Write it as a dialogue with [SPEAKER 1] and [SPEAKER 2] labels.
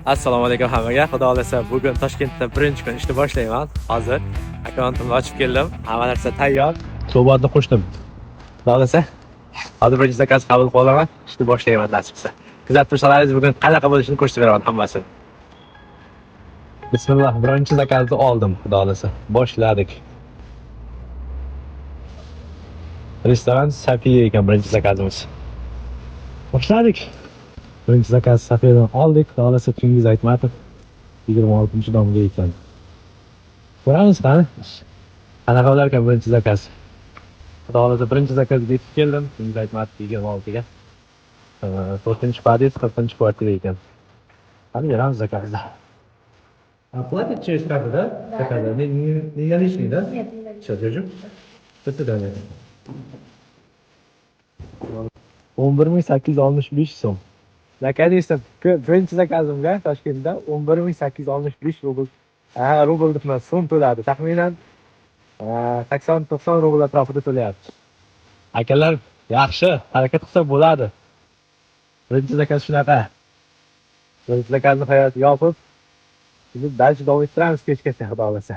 [SPEAKER 1] Assalomu alaykum hammaga. Xudo xolasa bugun Toshkentda birinchi kun ishni boshlayman. Hozir akkauntimni ochib keldim. Hamma narsa tayyor. Hisobotni qo'shdim. Xudo xolasa hozir birinchi zakaz qabul qilib olaman. Ishni boshlayman nasibsa. Kuzatib tursalaringiz bugun qanaqa bo'lishini ko'rsatib beraman hammasini. Bismillah, birinchi zakazni oldim. Xudo xolasa boshladik. Restoran Safiya ekan birinchi zakazimiz. Boshladik. Birinchi zakaz Safiyadan oldik. Xudo xolasa Chingiz Aytmatov 26-domga ekan. Ko'ramiz qani. Qanaqa bo'lar ekan birinchi zakaz. Xudo xolasa birinchi zakazga yetib keldim. Chingiz Aytmatov 26ga. 4-подъезд, 4-kvartira ekan. Qani beramiz zakazda. Оплатить через карту, да?
[SPEAKER 2] Да.
[SPEAKER 1] Заказа. Не наличный, да?
[SPEAKER 2] Нет, не наличный.
[SPEAKER 1] Все, держу. До свидания. 11.865 so'm. Zakaz esa birinchi zakazimga Toshkentda 11.865 rubl. Rubl emas, so'm to'ladi. Taxminan 80-90 rubl atrofida to'layapti. Akalar, yaxshi, harakat qilsa bo'ladi. Birinchi zakaz shunaqa. Birinchi zakazni hayot yopib, biz davom ettiramiz kechgacha xudo xolasa.